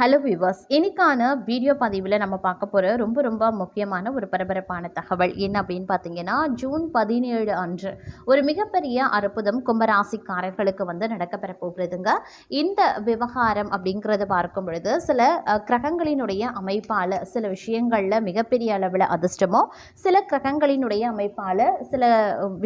Hello viewers, இன்னைக்கான video பதிவில் நம்ம பார்க்க போகிற ரொம்ப முக்கியமான ஒரு பரபரப்பான தகவல் என்ன அப்படின்னு பார்த்தீங்கன்னா, ஜூன் 17 அன்று ஒரு மிகப்பெரிய அற்புதம் கும்பராசிக்காரர்களுக்கு நடக்கப்பெற போகிறதுங்க. இந்த விவகாரம் அப்படிங்கிறத பார்க்கும் பொழுது சில கிரகங்களினுடைய அமைப்பால் சில விஷயங்களில் மிகப்பெரிய அளவில் அதிர்ஷ்டமோ, சில கிரகங்களினுடைய அமைப்பால் சில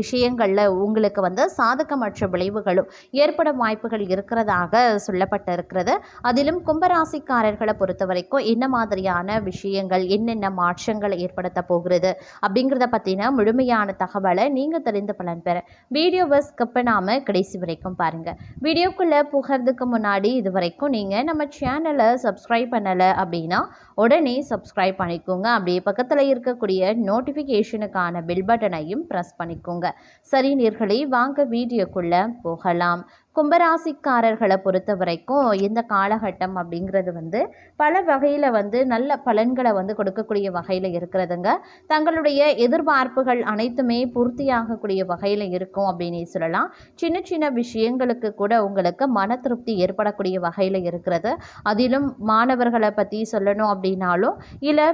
விஷயங்களில் உங்களுக்கு சாதகமற்ற விளைவுகளும் ஏற்பட வாய்ப்புகள் இருக்கிறதாக சொல்லப்பட்டிருக்கிறது. அதிலும் கும்பராசிக்காரர்களை பொறுத்த வரைக்கும் என்ன மாதிரியான விஷயங்கள், என்னென்ன மாற்றங்களை ஏற்படுத்த போகிறது அப்படிங்கிறத பற்றின முழுமையான தகவலை நீங்கள் தெரிந்து பலன் பெற வீடியோவை ஸ்கிப் பண்ணாமல் கடைசி வரைக்கும் பாருங்கள். வீடியோக்குள்ளே புகிறதுக்கு முன்னாடி இது வரைக்கும் நீங்கள் நம்ம சேனலை சப்ஸ்கிரைப் பண்ணலை அப்படின்னா உடனே சப்ஸ்கிரைப் பண்ணிக்கோங்க. அப்படியே பக்கத்தில் இருக்கக்கூடிய நோட்டிஃபிகேஷனுக்கான பெல் பட்டனையும் ப்ரெஸ் பண்ணிக்கோங்க. சரி நேயர்களே, வாங்க வீடியோக்குள்ளே போகலாம். கும்பராசிக்காரர்களை பொறுத்த வரைக்கும் இந்த காலகட்டம் அப்படிங்கிறது பல வகையில் நல்ல பலன்களை கொடுக்கக்கூடிய வகையில் இருக்கிறதுங்க. தங்களுடைய எதிர்பார்ப்புகள் அனைத்துமே பூர்த்தியாகக்கூடிய வகையில் இருக்கும் அப்படின்னு சொல்லலாம். சின்ன சின்ன விஷயங்களுக்கு கூட உங்களுக்கு மன திருப்தி ஏற்படக்கூடிய வகையில் இருக்கிறது. அதிலும் மாணவர்களை பற்றி சொல்லணும் அப்படின்னாலும் இல்லை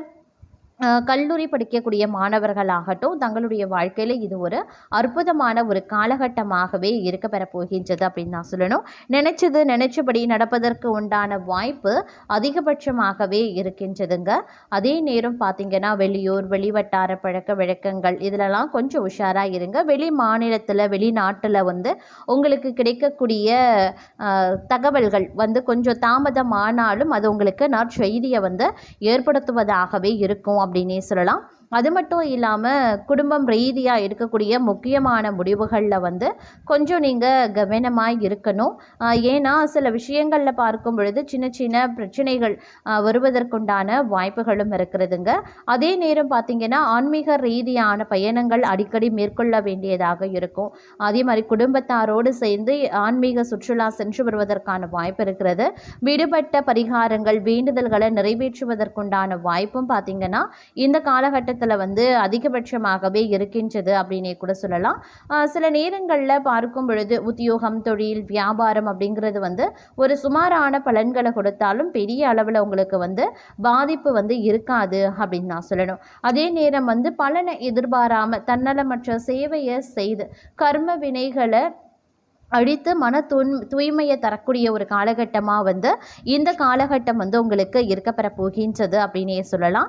கல்லூரி படிக்கக்கூடிய மாணவர்களாகட்டும், தங்களுடைய வாழ்க்கையில் இது ஒரு அற்புதமான ஒரு காலகட்டமாகவே இருக்க பெற போகின்றது அப்படின்னு நான் சொல்லணும். நினைச்சபடி நடப்பதற்கு உண்டான வாய்ப்பு அதிகபட்சமாகவே இருக்கின்றதுங்க. அதே நேரம் பார்த்திங்கன்னா வெளியூர் வெளிவட்டார பழக்க வழக்கங்கள் இதிலெல்லாம் கொஞ்சம் உஷாராக இருங்க. வெளி மாநிலத்தில் வெளிநாட்டில் உங்களுக்கு கிடைக்கக்கூடிய தகவல்கள் கொஞ்சம் தாமதமானாலும் அது உங்களுக்கு நற்செய்தியை ஏற்படுத்துவதாகவே இருக்கும் அப்படின்னே சொல்லலாம். அது மட்டும் இல்லாமல் குடும்பம் ரீதியாக எடுக்கக்கூடிய முக்கியமான முடிவுகளில் கொஞ்சம் நீங்கள் கவனமாக இருக்கணும். ஏன்னா சில விஷயங்களில் பார்க்கும் பொழுது சின்ன சின்ன பிரச்சனைகள் வருவதற்குண்டான வாய்ப்புகளும் இருக்கிறதுங்க. அதே நேரம் பார்த்திங்கன்னா ஆன்மீக ரீதியான பயணங்கள் அடிக்கடி மேற்கொள்ள வேண்டியதாக இருக்கும். அதே மாதிரி குடும்பத்தாரோடு சேர்ந்து ஆன்மீக சுற்றுலா சென்று வருவதற்கான வாய்ப்பு இருக்கிறது. விடுபட்ட பரிகாரங்கள் வேண்டுதல்களை நிறைவேற்றுவதற்குண்டான வாய்ப்பும் பார்த்திங்கன்னா இந்த காலகட்டத்தில் அதிகபட்சமாகவே இருக்கின்றது அப்படின்னே கூட சொல்லலாம். சில நேரங்களில் பார்க்கும் பொழுது உத்தியோகம், தொழில், வியாபாரம் அப்படிங்கிறது ஒரு சுமாரான பலன்களை கொடுத்தாலும் பெரிய அளவில் உங்களுக்கு பாதிப்பு இருக்காது அப்படின்னு நான் சொல்லணும். அதே நேரம் பலனை எதிர்பாராமல் தன்னலமற்ற சேவையை செய்து கர்ம வினைகளை அழித்து மன தூய்மையை தரக்கூடிய ஒரு காலகட்டமாக இந்த காலகட்டம் உங்களுக்கு இருக்கப்பெற போகின்றது அப்படின்னே சொல்லலாம்.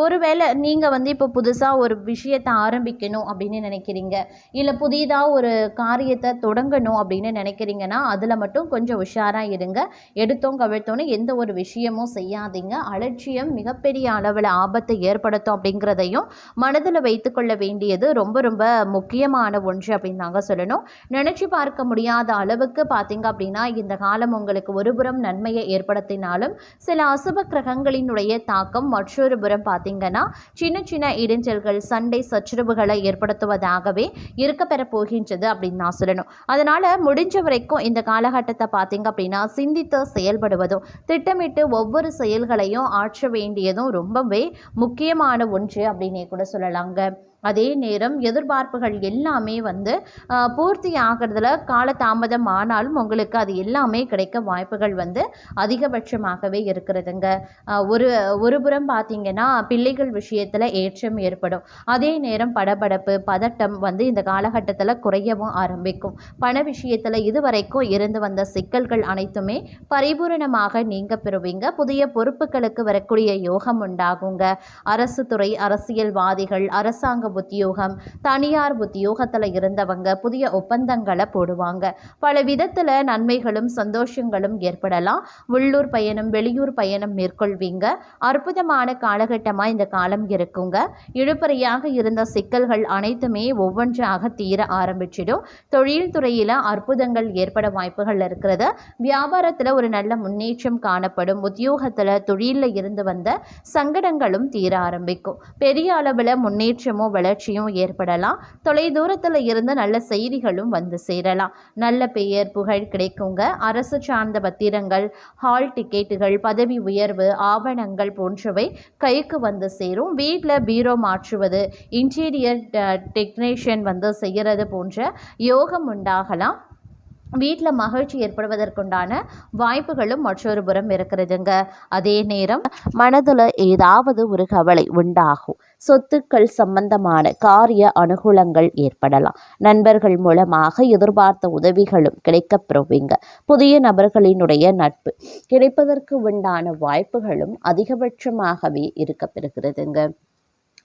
ஒருவேளை நீங்கள் இப்போ புதுசாக ஒரு விஷயத்தை ஆரம்பிக்கணும் அப்படின்னு நினைக்கிறீங்க, இல்லை புதிதாக ஒரு காரியத்தை தொடங்கணும் அப்படின்னு நினைக்கிறீங்கன்னா அதில் மட்டும் கொஞ்சம் உஷாராக இருங்க. எடுத்தோம் கவிழ்த்தோன்னு எந்த ஒரு விஷயமும் செய்யாதீங்க. அலட்சியம் மிகப்பெரிய அளவில் ஆபத்தை ஏற்படுத்தும் அப்படிங்கிறதையும் மனதில் வைத்துக்கொள்ள வேண்டியது ரொம்ப முக்கியமான ஒன்று அப்படின்னு நாங்கள் சொல்லணும். நினச்சி பார்க்க முடியாத அளவுக்கு பார்த்தீங்க அப்படின்னா இந்த காலம் உங்களுக்கு ஒரு புறம் நன்மையை ஏற்படுத்தினாலும் சில அசுப கிரகங்களினுடைய தாக்கம் மற்றொரு புறம் பார்த்தீங்கன்னா சின்ன சின்ன இடைஞ்சல்கள், சண்டை சச்சரவுகளை ஏற்படுத்துவதாகவே இருக்க பெற போகின்றது அப்படின்னு நான் சொல்லணும். அதனால முடிஞ்ச வரைக்கும் இந்த காலகட்டத்தை பார்த்தீங்க அப்படின்னா சிந்தித்து செயல்படுவதும் திட்டமிட்டு ஒவ்வொரு செயல்களையும் ஆற்ற வேண்டியதும் ரொம்பவே முக்கியமான ஒன்று அப்படின்னே கூட சொல்லலாங்க. அதே நேரம் எதிர்பார்ப்புகள் எல்லாமே பூர்த்தி ஆகிறதுல காலதாமதம் ஆனாலும் உங்களுக்கு அது எல்லாமே கிடைக்க வாய்ப்புகள் அதிகபட்சமாகவே இருக்கிறதுங்க. ஒரு புறம் பார்த்தீங்கன்னா பிள்ளைகள் விஷயத்தில் ஏற்றம் ஏற்படும். அதே நேரம் படபடப்பு, பதட்டம் இந்த காலகட்டத்தில் குறையவும் ஆரம்பிக்கும். பண விஷயத்தில் இதுவரைக்கும் இருந்து வந்த சிக்கல்கள் அனைத்துமே பரிபூரணமாக நீங்க பெறுவீங்க. புதிய பொறுப்புகளுக்கு வரக்கூடிய யோகம் உண்டாகுங்க. அரசு துறை, அரசியல்வாதிகள், அரசாங்க உத்தியோகம், தனியார் உத்தியோகத்தில் இருந்தவங்க புதிய ஒப்பந்தங்களை போடுவாங்க. பல விதத்தில் நன்மைகளும் சந்தோஷங்களும் ஏற்படலாம். உள்ளூர் பயணம், வெளியூர் பயணம் மேற்கொள்வீங்க. அற்புதமான காலகட்டமாக இந்த காலம் இருக்குங்க. இழுபறியாக இருந்த சிக்கல்கள் அனைத்துமே ஒவ்வொன்றாக தீர ஆரம்பிச்சிடும். தொழில் துறையில் அற்புதங்கள் ஏற்பட வாய்ப்புகள் இருக்கிறது. வியாபாரத்தில் ஒரு நல்ல முன்னேற்றம் காணப்படும். உத்தியோகத்தில் தொழிலில் இருந்து வந்த சங்கடங்களும் தீர ஆரம்பிக்கும். பெரிய அளவில் முன்னேற்றமும் வளர்ச்சியும் ஏற்படலாம். தொலைதூரத்தில் இருந்து நல்ல செய்திகளும் சேரலாம். நல்ல பெயர் புகழ் கிடைக்குங்க. அரசு சார்ந்த பத்திரங்கள், ஹால் டிக்கெட்டுகள், பதவி உயர்வு, ஆவணங்கள் போன்றவை கைக்கு சேரும். வீட்டில் பீரோ மாற்றுவது, இன்டீரியர் டெக்னீஷியன் செய்கிறது போன்ற யோகம் உண்டாகலாம். வீட்டில் மகிழ்ச்சி ஏற்படுவதற்குண்டான வாய்ப்புகளும் மற்றொரு புறம் இருக்கிறதுங்க. அதே நேரம் மனதில் ஏதாவது ஒரு கவலை உண்டாகும். சொத்துக்கள் சம்பந்தமான காரிய அனுகூலங்கள் ஏற்படலாம். நண்பர்கள் மூலமாக எதிர்பார்த்த உதவிகளும் கிடைக்கப்பெறுவீங்க. புதிய நபர்களினுடைய நட்பு கிடைப்பதற்கு உண்டான வாய்ப்புகளும் அதிகபட்சமாகவே இருக்கப்பெறுகிறதுங்க.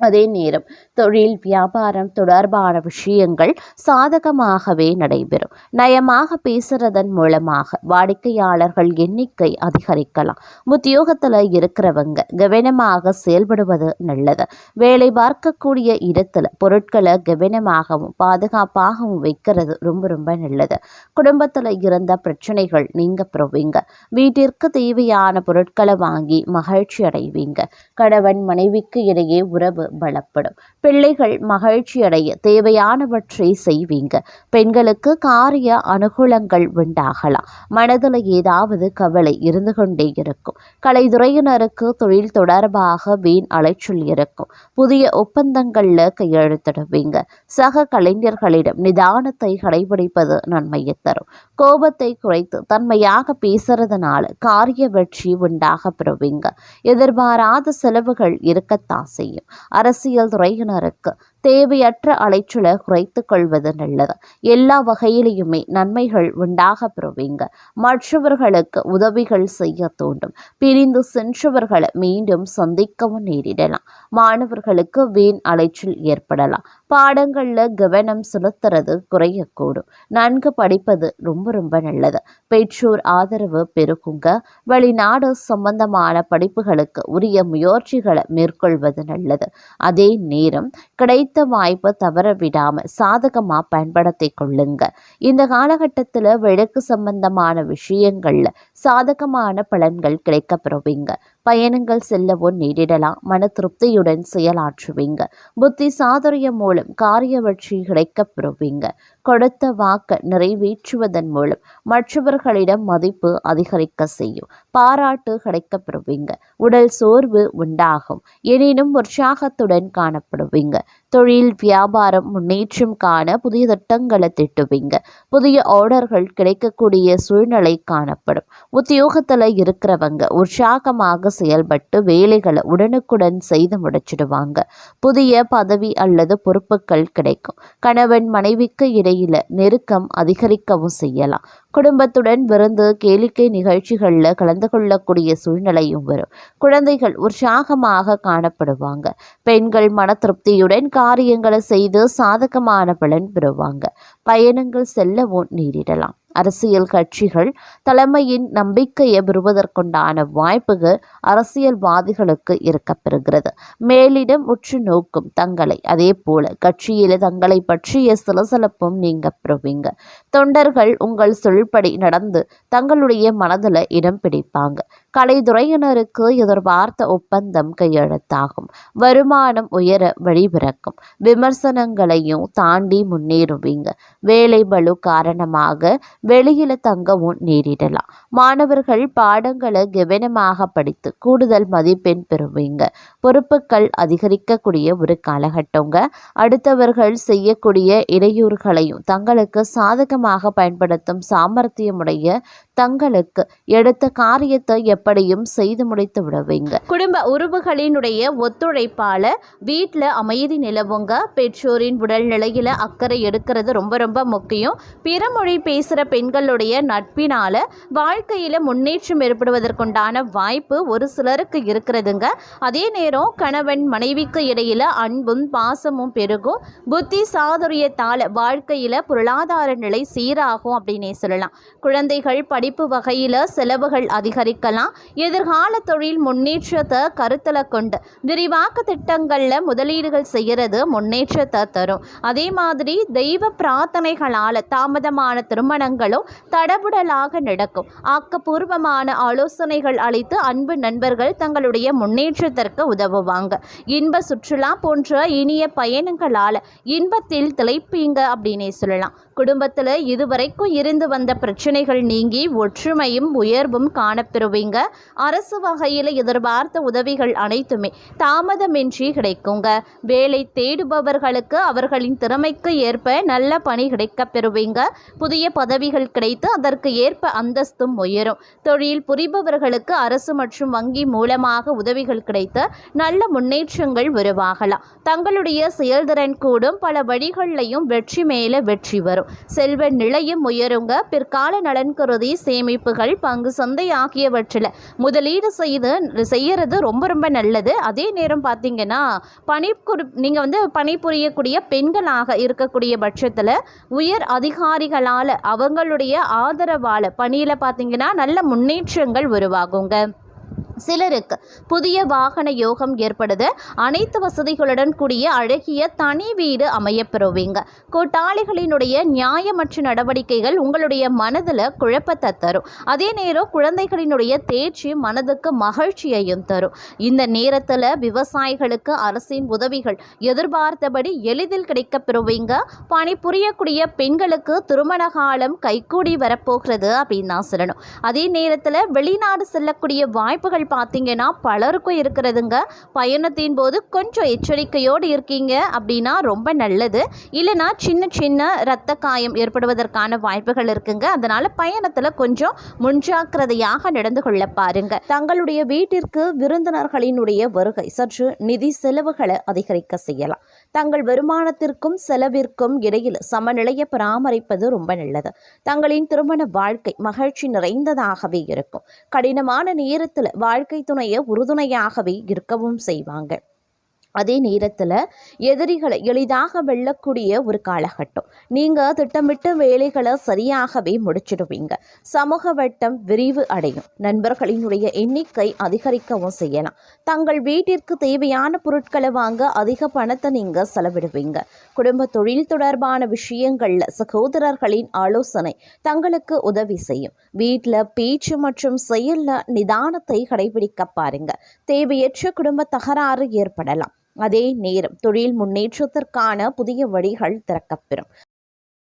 அதே நேரம் தொழில் வியாபாரம் தொடர்பான விஷயங்கள் சாதகமாகவே நடைபெறும். நயமாக பேசுறதன் மூலமாக வாடிக்கையாளர்கள் எண்ணிக்கை அதிகரிக்கலாம். உத்தியோகத்தில் இருக்கிறவங்க கவனமாக செயல்படுவது நல்லது. வேலை பார்க்கக்கூடிய இடத்துல பொருட்களை கவனமாகவும் பாதுகாப்பாகவும் வைக்கிறது ரொம்ப ரொம்ப நல்லது. குடும்பத்தில் இருந்த பிரச்சனைகள் நீங்க பெறுவீங்க. வீட்டிற்கு தேவையான பொருட்களை வாங்கி மகிழ்ச்சி அடைவீங்க. கணவன் மனைவிக்கு இடையே உறவு பலப்படும். பிள்ளைகள் மகிழ்ச்சி அடைய தேவையானவற்றை செய்வீங்க. பெண்களுக்கு காரிய அனுகூலங்கள் உண்டாகலாம். மனதில் ஏதாவது கவலை இருந்து கொண்டே இருக்கும். கலைத்துறையினருக்கு தொழில் தொடர்பாக வீண் அலைச்சல் இருக்கும். புதிய ஒப்பந்தங்கள்ல கையெழுத்திடுவீங்க. சக கலைஞர்களிடம் நிதானத்தை கடைபிடிப்பது நன்மையை தரும். கோபத்தை குறைத்து தன்மையாக பேசுறதுனால காரிய வெற்றி உண்டாக பெறுவீங்க. எதிர்பாராத செலவுகள் இருக்கத்தான் செய்யும். அரசியல் துறையினருக்கு தேவையற்ற அலைச்சலை குறைத்து கொள்வது நல்லது. எல்லா வகையிலையுமே நன்மைகள் உண்டாக பெறுவீங்க. மற்றவர்களுக்கு உதவிகள் செய்ய தூண்டும். பிரிந்து சென்றவர்களை மீண்டும் சந்திக்கவும் நேரிடலாம். மாணவர்களுக்கு வீண் அலைச்சல் ஏற்படலாம். பாடங்கள்ல கவனம் செலுத்துறது குறையக்கூடும். நன்கு படிப்பது ரொம்ப ரொம்ப நல்லது. பெற்றோர் ஆதரவு பெருகுங்க. வெளிநாடு சம்பந்தமான படிப்புகளுக்கு உரிய முயற்சிகளை மேற்கொள்வது நல்லது. அதே நேரம் கிடைத்த வாய்ப்பை தவற விடாம சாதகமா பயன்படுத்தி கொள்ளுங்க. இந்த காலகட்டத்தில் வழக்கு சம்பந்தமான விஷயங்கள்ல சாதகமான பலன்கள் கிடைக்கப்பெறுவீங்க. பயணங்கள் செல்லவும் நேரிடலாம். மன திருப்தியுடன் செயலாற்றுவீங்க. புத்தி சாதுரியம் மூலம் காரிய வெற்றி கிடைக்கப்பெறுவீங்க. கொடுத்த வாக்கை நிறைவேற்றுவதன் மூலம் மற்றவர்களிடம் மதிப்பு அதிகரிக்க செய்யும். பாராட்டு கிடைக்கப்பெறுவீங்க. உடல் சோர்வு உண்டாகும். எனினும் உற்சாகத்துடன் காணப்படுவீங்க. தொழில் வியாபாரம் முன்னேற்றம் காண புதிய திட்டங்களை திட்டுவீங்க. புதிய ஆர்டர்கள் கிடைக்கக்கூடிய சூழ்நிலை காணப்படும். உத்தியோகத்தில் இருக்கிறவங்க உற்சாகமாக செயல்பட்டு வேலைகளை உடனுக்குடன் செய்து முடிச்சிடுவாங்க. புதிய பதவி அல்லது பொறுப்புகள் கிடைக்கும். கணவன் மனைவிக்கு இடையில நெருக்கம் அதிகரிக்கவும் செய்யலாம். குடும்பத்துடன் விருந்து கேளிக்கை நிகழ்ச்சிகளில் கலந்து கொள்ளக்கூடிய சூழ்நிலையும் வரும். குழந்தைகள் உற்சாகமாக காணப்படுவாங்க. பெண்கள் மன திருப்தியுடன் காரியங்களை செய்து சாதகமான பலன் பெறுவாங்க. பயணங்கள் செல்லவும் நேரிடலாம். அரசியல் கட்சிகள் தலைமையின் நம்பிக்கையை பெறுவதற்குண்டான வாய்ப்புகள் அரசியல்வாதிகளுக்கு இருக்கப்பெறுகிறது. மேலிடம் உற்று நோக்கும் தங்களை, அதே போல கட்சியில தங்களை பற்றிய சலசலப்பும் நீங்க பெறுவீங்க. தொண்டர்கள் உங்கள் சொல்படி நடந்து தங்களுடைய மனதில் இடம் பிடிப்பாங்க. கலைத்துறையினருக்கு எதிர்பார்த்த ஒப்பந்தம் கையெழுத்தாகும். வருமானம் உயர வழிபிறக்கும். விமர்சனங்களையும் தாண்டி முன்னேறுவீங்க. வேலை பளு காரணமாக வெளியில தங்கவும் நேரிடலாம். மாணவர்கள் பாடங்களை கவனமாக படித்து கூடுதல் மதிப்பெண் பெறுவீங்க. பொறுப்புகள் அதிகரிக்கக்கூடிய ஒரு காலகட்டங்க. அடுத்தவர்கள் செய்யக்கூடிய இடையூறுகளையும் தங்களுக்கு சாதகமாக பயன்படுத்தும் சாமர்த்தியமுடைய தங்களுக்கு எடுத்த காரியத்தை எப்படியும் செய்து முடித்து விடுவீங்க. குடும்ப உறவுகளினுடைய ஒத்துழைப்பால வீட்டில் அமைதி நிலவுங்க. பெற்றோரின் உடல்நிலையில அக்கறை எடுக்கிறது ரொம்ப ரொம்ப முக்கியம். பிற மொழி பேசுகிற பெண்களுடைய நட்பினால வாழ்க்கையில முன்னேற்றம் ஏற்படுவதற்குண்டான வாய்ப்பு ஒரு சிலருக்கு இருக்கிறதுங்க. அதே நேரம் கணவன் மனைவிக்கு இடையில அன்பும் பாசமும் பெருகும். புத்தி சாதுரியத்தால வாழ்க்கையில பொருளாதார நிலை சீராகும் அப்படின்னே சொல்லலாம். குழந்தைகள் படிப்பு வகையில செலவுகள் அதிகரிக்கலாம். எதிர்கால தொழில் முன்னேற்றத்தை கருத்தில் கொண்டு விரிவாக்க திட்டங்கள்ல முதலீடுகள் செய்கிறது முன்னேற்றத்தை தரும். அதே மாதிரி தெய்வ பிரார்த்தனைகளால தாமதமான திருமணங்களும் தடபுடலாக நடக்கும். ஆக்கப்பூர்வமான ஆலோசனைகள் அளித்து அன்பு நண்பர்கள் தங்களுடைய முன்னேற்றத்திற்கு உதவுவாங்க. இன்ப சுற்றுலா போன்ற இனிய பயணங்களால இன்பத்தில் திளைப்பீங்க அப்படின்னே சொல்லலாம். குடும்பத்தில் இதுவரைக்கும் இருந்து வந்த பிரச்சனைகள் நீங்கி ஒற்றுமையும் உயர்வும் காணப்பெறுவீங்க. அரசு வகையில் எதிர்பார்த்த உதவிகள் அனைத்துமே தாமதமின்றி கிடைக்குங்க. வேலை தேடுபவர்களுக்கு அவர்களின் திறமைக்கு ஏற்ப நல்ல பணி கிடைக்கப் பெறுவீங்க. புதிய பதவிகள் கிடைத்து அதற்கு ஏற்ப அந்தஸ்தும் உயரும். தொழில் புரிபவர்களுக்கு அரசு மற்றும் வங்கி மூலமாக உதவிகள் கிடைத்து நல்ல முன்னேற்றங்கள் உருவாகலாம். தங்களுடைய செயல்திறன் கூடும். பல வழிகளிலையும் வெற்றி மேல வெற்றி வரும். செல்வ நிலையும் உயருங்க. பிற்கால நலன் கருதி சேமிப்புகள், பங்கு சந்தை ஆகியவற்றில் முதலீடு செய்யறது ரொம்ப ரொம்ப நல்லது. அதே நேரம் பார்த்தீங்கன்னா நீங்கள் பணிபுரியக்கூடிய பெண்களாக இருக்கக்கூடிய பட்சத்தில் உயர் அதிகாரிகளால் அவங்களுடைய ஆதரவால் பணியில் பார்த்தீங்கன்னா நல்ல முன்னேற்றங்கள் உருவாகுங்க. சிலருக்கு புதிய வாகன யோகம் ஏற்படுது. அனைத்து வசதிகளுடன் கூடிய அழகிய தனி வீடு அமையப்பெறுவீங்க. கூட்டாளிகளினுடைய நியாயமற்ற நடவடிக்கைகள் உங்களுடைய மனதில் குழப்பத்தை தரும். அதே நேரம் குழந்தைகளினுடைய தேர்ச்சி மனதுக்கு மகிழ்ச்சியையும் தரும். இந்த நேரத்தில் விவசாயிகளுக்கு அரசின் உதவிகள் எதிர்பார்த்தபடி எளிதில் கிடைக்கப்பெறுவீங்க. பணிபுரியக்கூடிய பெண்களுக்கு திருமண காலம் கைகூடி வரப்போகிறது அப்படின்னு தான் சொல்லணும். அதே நேரத்தில் வெளிநாடு செல்லக்கூடிய வாய்ப்புகள் பார்த்தீங்கன்னா பலருக்கும் இருக்கிறதுங்க. பயணத்தின் போது கொஞ்சம் எச்சரிக்கையோடு இருக்கீங்க அப்படின்னா ரொம்ப நல்லது. இல்லைனா சின்ன சின்ன இரத்த காயம் ஏற்படுவதற்கான வாய்ப்புகள் இருக்குங்க. அதனால பயணத்தில் கொஞ்சம் முன்ஜாக்கிரதையாக நடந்து கொள்ள பாருங்க. தங்களுடைய வீட்டிற்கு விருந்தினர்களினுடைய வருகை சற்று நிதி செலவுகளை அதிகரிக்க செய்யலாம். தங்கள் வருமானத்திற்கும் செலவிற்கும் இடையில் சமநிலையை பராமரிப்பது ரொம்ப நல்லது. தங்களின் திருமண வாழ்க்கை மகிழ்ச்சி நிறைந்ததாகவே இருக்கும். கடினமான நேரத்தில் வாழ்க்கை துணையை உறுதுணையாகவே இருக்கவும் செய்வாங்க. அதே நேரத்தில் எதிரிகளை எளிதாக வெல்லக்கூடிய ஒரு காலகட்டம். நீங்கள் திட்டமிட்ட வேலைகளை சரியாகவே முடிச்சிடுவீங்க. சமூக வட்டம் விரிவு அடையும். நண்பர்களினுடைய எண்ணிக்கை அதிகரிக்கவும் செய்யலாம். தங்கள் வீட்டிற்கு தேவையான பொருட்களை வாங்க அதிக பணத்தை நீங்கள் செலவிடுவீங்க. குடும்ப தொழில் தொடர்பான விஷயங்களில் சகோதரர்களின் ஆலோசனை தங்களுக்கு உதவி செய்யும். வீட்டில் பேச்சு மற்றும் செயலில் நிதானத்தை கடைபிடிக்க பாருங்க. தேவையற்ற குடும்ப தகராறு ஏற்படலாம். அதே நேரம் தொழில் முன்னேற்றத்திற்கான புதிய வழிகள் திறக்கப்பெறும்.